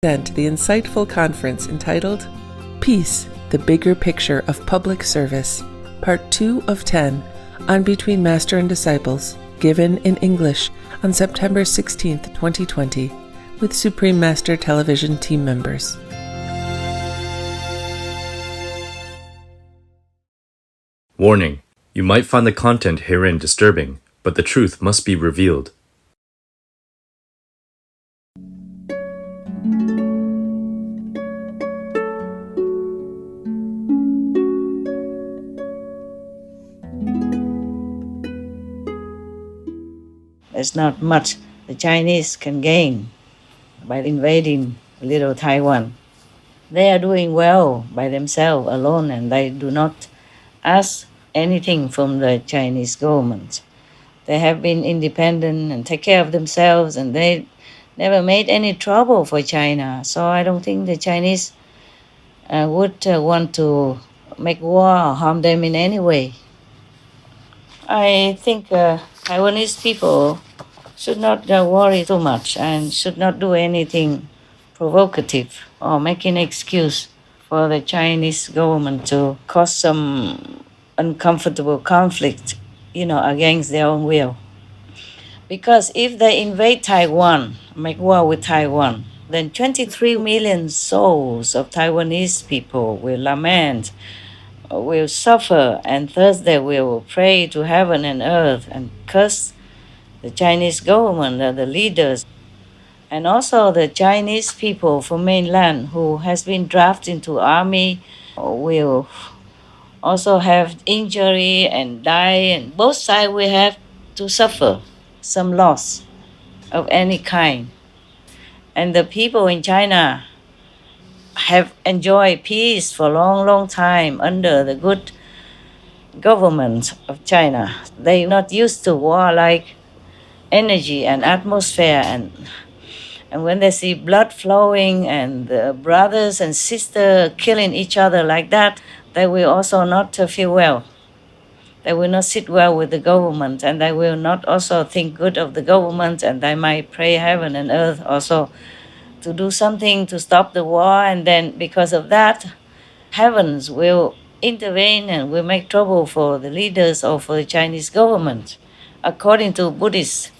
present the insightful conference entitled Peace, the Bigger Picture of Public Service, Part 2 of 10 on Between Master and Disciples, given in English on September 16, 2020, with Supreme Master Television team members. Warning: you might find the content herein disturbing, but the truth must be revealed. There's not much the Chinese can gain by invading little Taiwan. They are doing well by themselves alone, and they do not ask anything from the Chinese government. They have been independent and take care of themselves, and they never made any trouble for China. So I don't think the Chinese would want to make war or harm them in any way. I think Taiwanese people should not worry too much and should not do anything provocative or make an excuse for the Chinese government to cause some uncomfortable conflict, against their own will. Because if they invade Taiwan, make war with Taiwan, then 23 million souls of Taiwanese people will lament, will suffer, and thus they will pray to heaven and earth and curse the Chinese government, the leaders, and also the Chinese people from mainland who has been drafted into army will also have injury and die, and both sides will have to suffer some loss of any kind. And the people in China have enjoyed peace for a long, long time under the good government of China. They're not used to war-like energy and atmosphere, and when they see blood flowing and the brothers and sisters killing each other like that, they will also not feel well. They will not sit well with the government, and they will not also think good of the government, and they might pray heaven and earth also to do something to stop the war. And then because of that, heavens will intervene and will make trouble for the leaders or for the Chinese government. According to Buddhist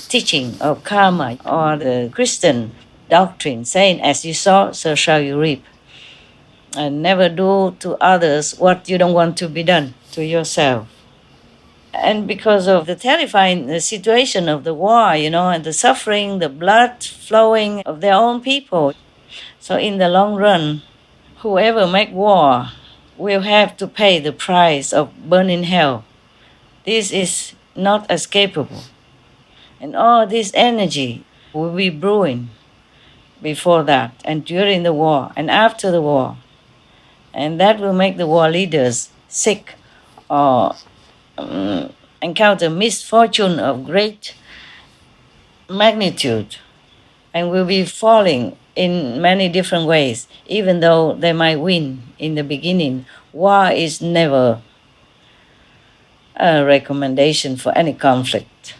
teaching of karma or the Christian doctrine, saying, as you sow, so shall you reap. And never do to others what you don't want to be done to yourself. And because of the terrifying situation of the war, and the suffering, the blood flowing of their own people, so in the long run, whoever make war will have to pay the price of burning hell. This is not escapable. And all this energy will be brewing before that, and during the war, and after the war. And that will make the war leaders sick or encounter misfortune of great magnitude, and will be falling in many different ways, even though they might win in the beginning. War is never a recommendation for any conflict.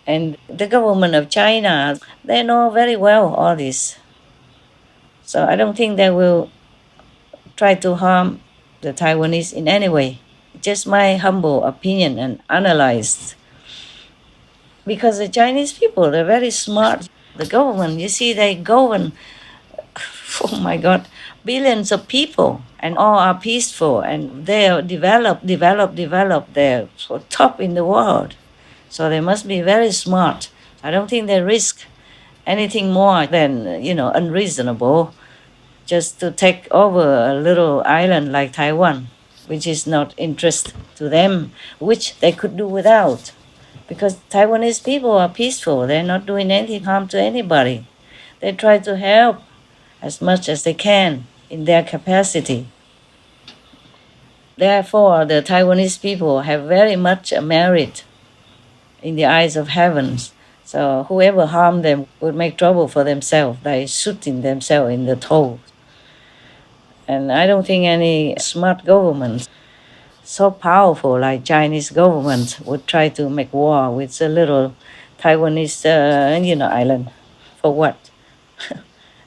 And the government of China, they know very well all this. So I don't think they will try to harm the Taiwanese in any way. Just my humble opinion and analyzed. Because the Chinese people, they're very smart. The government, you see, they govern, oh my God, billions of people, and all are peaceful, and they are develop. They're top in the world. So they must be very smart. I don't think they risk anything more than, unreasonable, just to take over a little island like Taiwan, which is not interest to them, which they could do without. Because Taiwanese people are peaceful. They're not doing anything harm to anybody. They try to help as much as they can in their capacity. Therefore, the Taiwanese people have very much merit in the eyes of heavens. So whoever harm them would make trouble for themselves by shooting themselves in the toe. And I don't think any smart government so powerful like Chinese government would try to make war with a little Taiwanese, island. For what?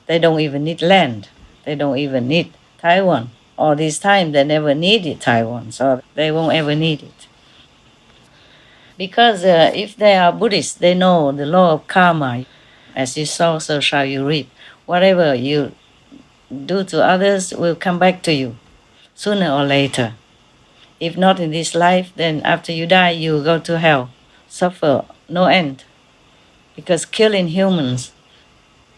They don't even need land. They don't even need Taiwan. All this time, they never needed Taiwan, so they won't ever need it. Because if they are Buddhists, they know the law of karma. As you sow, so shall you reap. Whatever you do to others will come back to you sooner or later. If not in this life, then after you die, you go to hell, suffer no end. Because killing humans,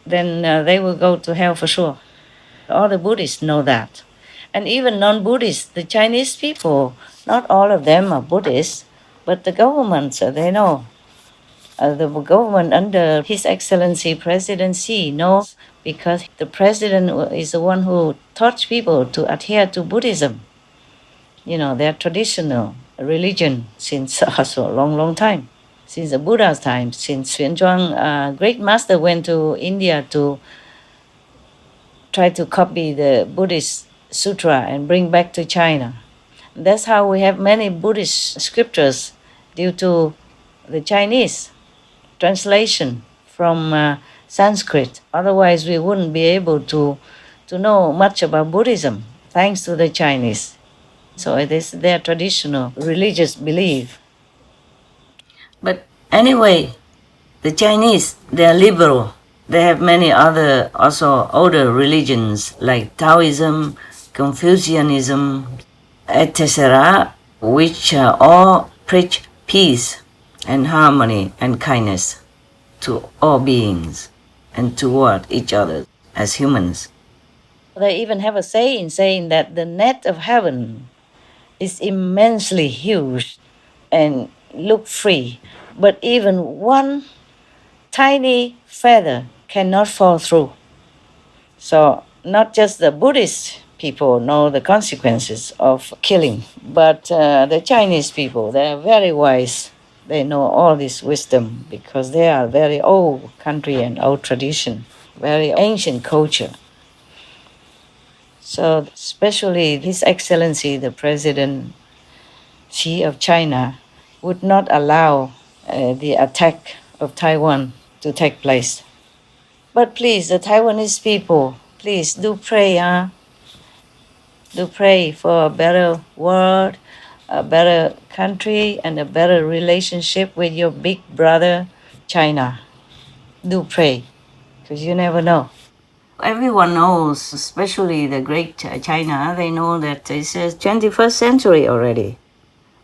then they will go to hell for sure. All the Buddhists know that. And even non-Buddhists, the Chinese people, not all of them are Buddhists, but the governments, they know. The government under His Excellency President Xi knows, because the president is the one who taught people to adhere to Buddhism. You know, their traditional religion since also a long, long time. Since the Buddha's time, since NhìnToàn, great master went to India to try to copy the Buddhist sutra and bring back to China. That's how we have many Buddhist scriptures due to the Chinese translation from Sanskrit. Otherwise, we wouldn't be able to know much about Buddhism, thanks to the Chinese. So it is their traditional religious belief. But anyway, the Chinese, they are liberal. They have many other also older religions like Taoism, Confucianism, etc., which all preach peace and harmony and kindness to all beings and toward each other as humans. They even have a saying saying that the net of heaven is immensely huge and look free, but even one tiny feather cannot fall through. So not just the Buddhist people know the consequences of killing, but the Chinese people, they are very wise. They know all this wisdom because they are very old country and old tradition, very ancient culture. So especially His Excellency, the President Xi of China, would not allow the attack of Taiwan to take place. But please, the Taiwanese people, please do pray, do pray for a better world, a better country, and a better relationship with your big brother, China. Do pray, because you never know. Everyone knows, especially the great China, they know that it's the 21st century already.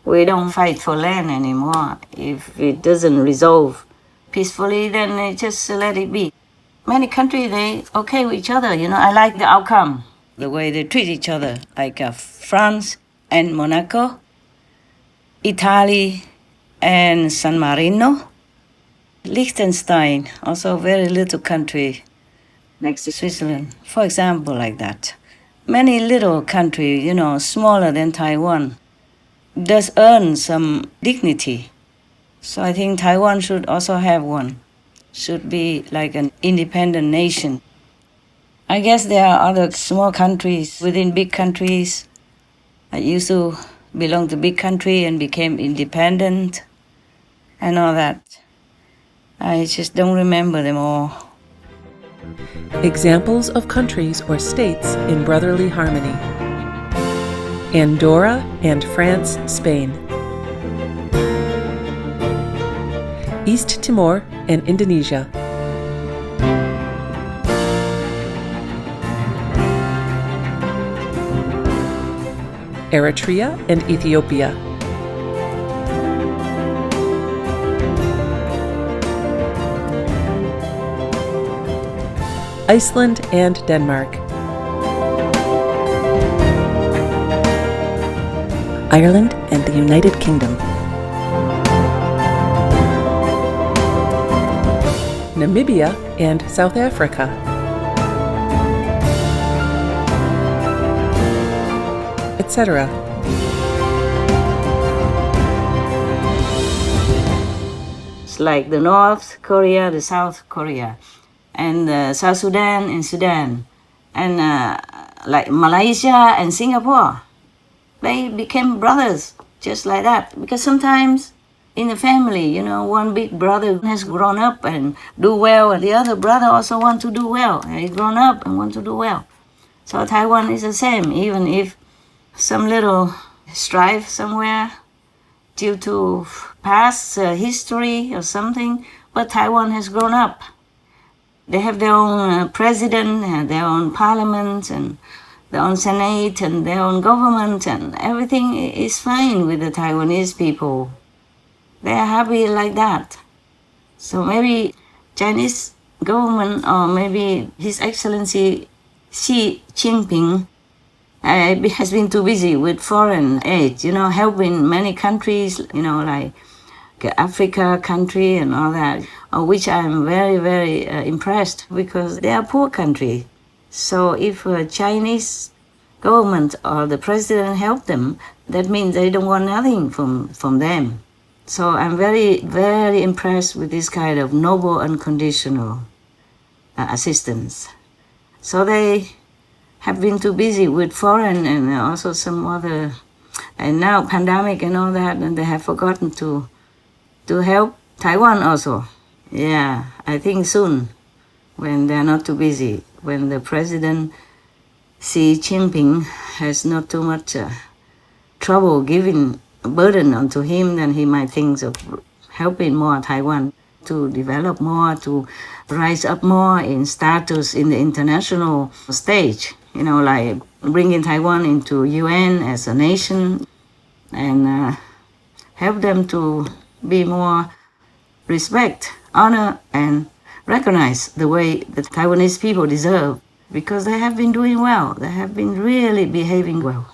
We don't fight for land anymore. If it doesn't resolve peacefully, then just let it be. Many countries, they okay with each other. You know, I like the outcome, the way they treat each other, like France and Monaco, Italy and San Marino, Liechtenstein, also a very little country next to Switzerland, for example, like that. Many little countries, you know, smaller than Taiwan, does earn some dignity. So I think Taiwan should also have one, should be like an independent nation. I guess there are other small countries within big countries. I used to belong to big country and became independent and all that. I just don't remember them all. Examples of countries or states in brotherly harmony: Andorra and France, Spain; East Timor and Indonesia; Eritrea and Ethiopia; Iceland and Denmark; Ireland and the United Kingdom; Namibia and South Africa; etc. It's like the North Korea, the South Korea, and South Sudan and Sudan, and like Malaysia and Singapore. They became brothers just like that, because sometimes in the family, one big brother has grown up and do well, and the other brother also want to do well. He grown up and want to do well. So Taiwan is the same, even if some little strife somewhere due to past history or something, but Taiwan has grown up. They have their own president and their own parliament and their own senate and their own government, and everything is fine with the Taiwanese people. They are happy like that. So maybe Chinese government, or maybe His Excellency Xi Jinping has been too busy with foreign aid, helping many countries, like Africa country and all that, which I'm very, very impressed, because they are poor country. So if Chinese government or the president help them, that means they don't want nothing from them. So I'm very, very impressed with this kind of noble, unconditional assistance. So they have been too busy with foreign and also some other, and now pandemic and all that, and they have forgotten to help Taiwan also. Yeah, I think soon, when they're not too busy, when the president Xi Jinping has not too much trouble giving burden onto him, then he might think of helping more Taiwan to develop more, to rise up more in status in the international stage, like bringing Taiwan into UN as a nation, and help them to be more respect, honor, and recognize the way the Taiwanese people deserve, because they have been doing well. They have been really behaving well.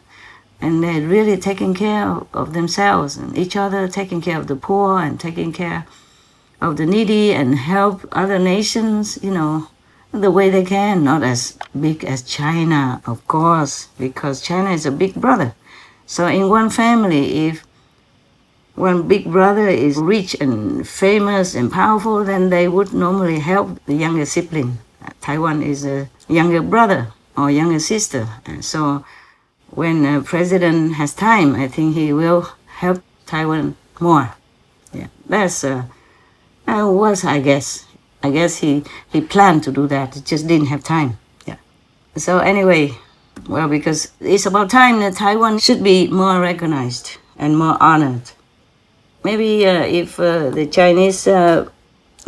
And they're really taking care of themselves and each other, taking care of the poor and taking care of the needy, and help other nations, the way they can. Not as big as China, of course, because China is a big brother. So in one family, if one big brother is rich and famous and powerful, then they would normally help the younger sibling. Taiwan is a younger brother or younger sister. And so when the president has time, I think he will help Taiwan more. Yeah, that's was, I guess. I guess he planned to do that. He just didn't have time. Yeah. So anyway, well, because it's about time that Taiwan should be more recognized and more honored. Maybe if the Chinese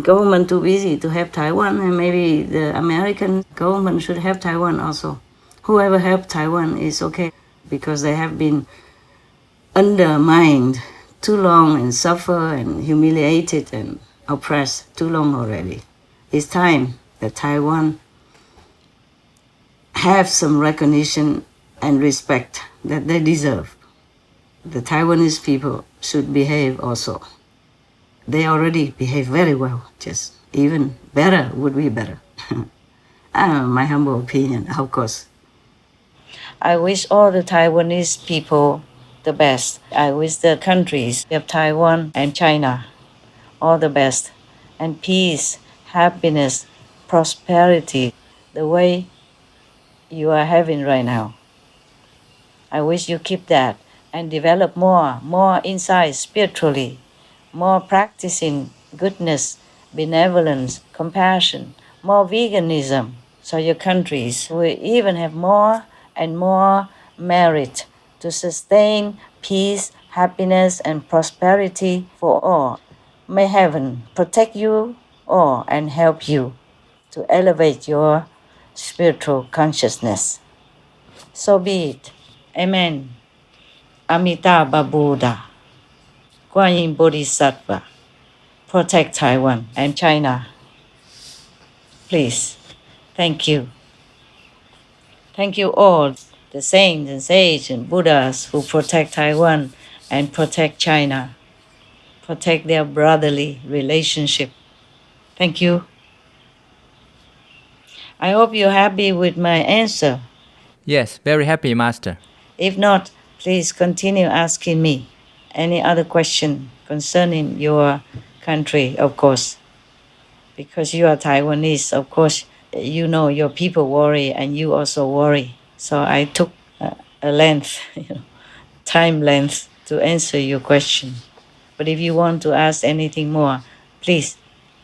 government too busy to help Taiwan, and maybe the American government should help Taiwan also. Whoever helped Taiwan is okay, because they have been undermined too long and suffer and humiliated and oppressed too long already. It's time that Taiwan have some recognition and respect that they deserve. The Taiwanese people should behave also. They already behave very well, just even better would be better. My humble opinion, of course. I wish all the Taiwanese people the best. I wish the countries of Taiwan and China all the best, and peace, happiness, prosperity, the way you are having right now. I wish you keep that and develop more insight spiritually, more practicing goodness, benevolence, compassion, more veganism, so your countries will even have more and more merit to sustain peace, happiness, and prosperity for all. May heaven protect you all and help you to elevate your spiritual consciousness. So be it. Amen. Amitabha Buddha, Guan Yin Bodhisattva, protect Taiwan and China. Please. Thank you. Thank you all, the saints and sages and Buddhas who protect Taiwan and protect China, protect their brotherly relationship. Thank you. I hope you're happy with my answer. Yes, very happy, Master. If not, please continue asking me any other question concerning your country, of course. Because you are Taiwanese, of course, you know your people worry and you also worry. So I took a length, time length to answer your question. But if you want to ask anything more, please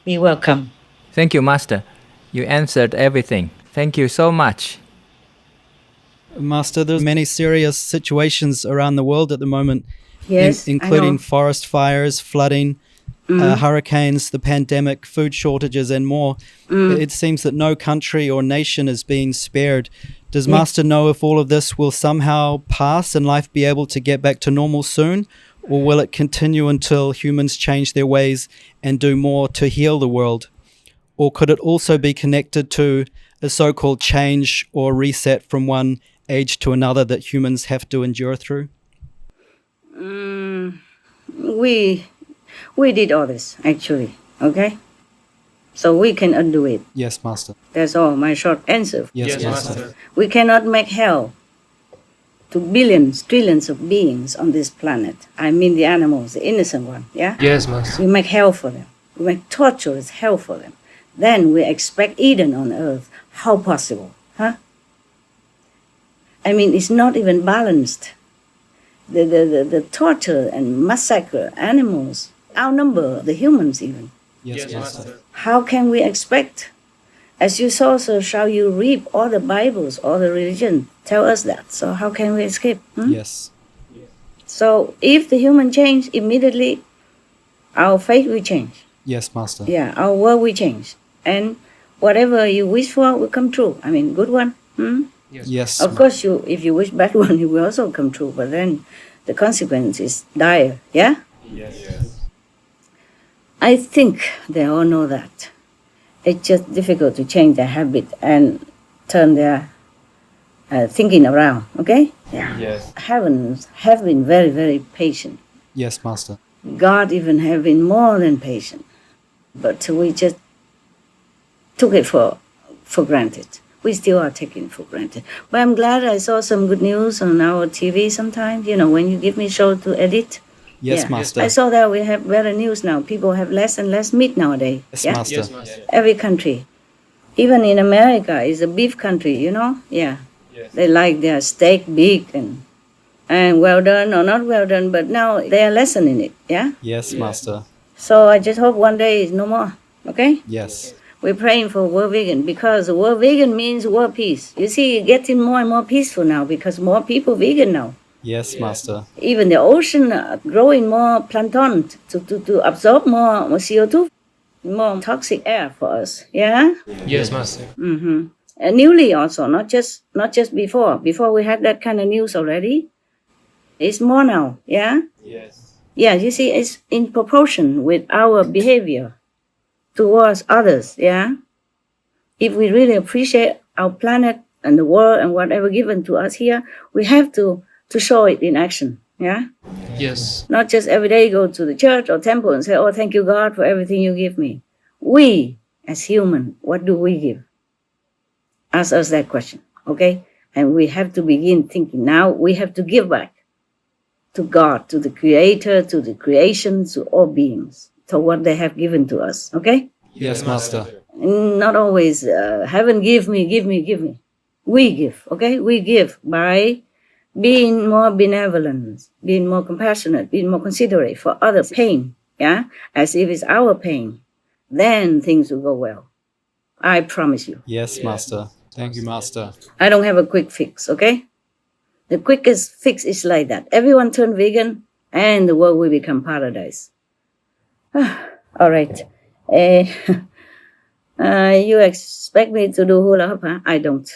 be welcome. Thank you, Master. You answered everything. Thank you so much. Master, there's many serious situations around the world at the moment, Yes, including I know. forest fires, flooding, hurricanes, the pandemic, food shortages, and more. It seems that no country or nation is being spared. Does Master know if all of this will somehow pass and life be able to get back to normal soon? Or will it continue until humans change their ways and do more to heal the world? Or could it also be connected to a so-called change or reset from one age to another that humans have to endure through? We did all this, actually, okay? So we can undo it. Yes, Master. That's all, my short answer. Yes, Master. We cannot make hell to billions, trillions of beings on this planet. I mean the animals, the innocent one, yeah? Yes, Master. We make hell for them. We make torturous hell for them. Then we expect Eden on earth. How possible, huh? I mean, it's not even balanced. The torture and massacre animals outnumber the humans even. Yes, Master. How can we expect? As you sow, so shall you reap. All the Bibles, all the religion tell us that. So how can we escape? Yes. So if the human change immediately, our fate will change. Yes, Master. Yeah, our world will change. And whatever you wish for will come true. I mean, good one. Yes. Of course, if you wish bad one, it will also come true. But then the consequence is dire. Yeah? Yes. I think they all know that. It's just difficult to change their habit and turn their thinking around, okay? Yeah. Yes. Heavens have been very, very patient. Yes, Master. God even have been more than patient. But we just took it for granted. We still are taking it for granted. But I'm glad I saw some good news on our TV sometimes, when you give me show to edit. Yes, Yeah. Master. I saw that we have better news now. People have less and less meat nowadays. Yes, Yeah? Master. Yes, Master. Every country. Even in America, it's a beef country, Yeah. Yes. They like their steak big and well done or not well done, but now they are lessening it, yeah? Yes, Master. So I just hope one day is no more, okay? Yes. We're praying for world vegan because the world vegan means world peace. You see, it's getting more and more peaceful now because more people vegan now. Yes, Master. Even the ocean growing more plankton to absorb more CO2, more toxic air for us, yeah? Yes, Master. And newly also, not just before. Before we had that kind of news already. It's more now, yeah? Yes. Yeah, you see, it's in proportion with our behavior towards others, yeah? If we really appreciate our planet and the world and whatever given to us here, we have to show it in action, yeah? Yes. Not just every day go to the church or temple and say, oh, thank you, God, for everything you give me. We, as human, what do we give? Ask us that question, okay? And we have to begin thinking now we have to give back to God, to the Creator, to the creation, to all beings, to what they have given to us, okay? Yes, Master. Not always, heaven give me. We give, okay? We give by being more benevolent, being more compassionate, being more considerate for others' pain, yeah? As if it's our pain. Then things will go well. I promise you. Yes, Master. Thank you, Master. I don't have a quick fix, okay? The quickest fix is like that. Everyone turn vegan and the world will become paradise. All right. You expect me to do hula hoop, huh? I don't.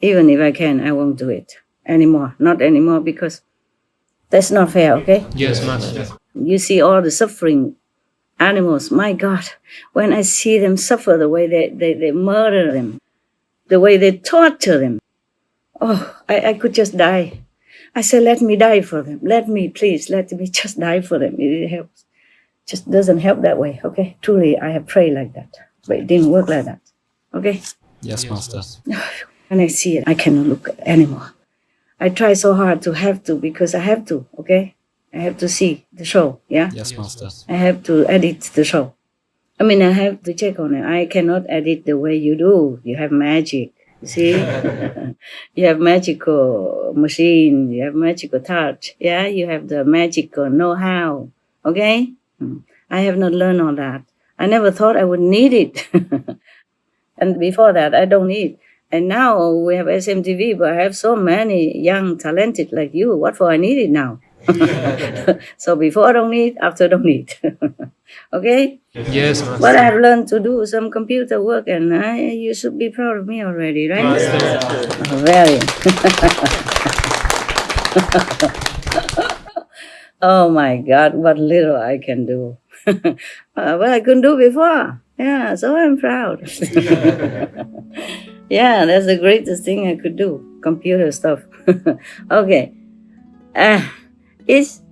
Even if I can, I won't do it anymore. Not anymore because that's not fair, okay? Yes, Master. You see all the suffering animals. My God, when I see them suffer, the way they murder them, the way they torture them, oh, I could just die. I said, let me die for them. Let me just die for them. It helps. Just doesn't help that way, okay? Truly, I have prayed like that, but it didn't work like that, okay? Yes, Master. When I see it, I cannot look at it anymore. I try so hard to have to because I have to, okay? I have to see the show, yeah? Yes, Master. I have to edit the show. I mean, I have to check on it. I cannot edit the way you do. You have magic. You see, you have magical machine, you have magical touch, yeah, you have the magical know-how, okay? I have not learned all that. I never thought I would need it. And before that, I don't need. And now we have SMTV, but I have so many young, talented like you. What for I need it now? So before I don't need, after I don't need. Okay? Yes, Master. But I have learned to do some computer work, and you should be proud of me already, right? Oh, very. Oh my God, what little I can do. Well, I couldn't do before. Yeah, so I'm proud. Yeah, that's the greatest thing I could do, computer stuff. Okay. Is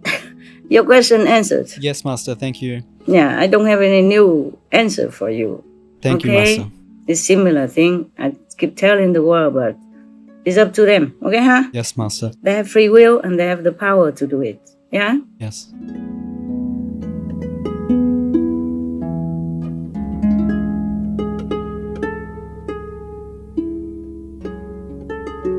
your question answered? Yes, Master. Thank you. Yeah, I don't have any new answer for you. Thank you, Okay? Master. It's similar thing. I keep telling the world, but it's up to them. Okay, huh? Yes, Master. They have free will and they have the power to do it. Yeah? Yes.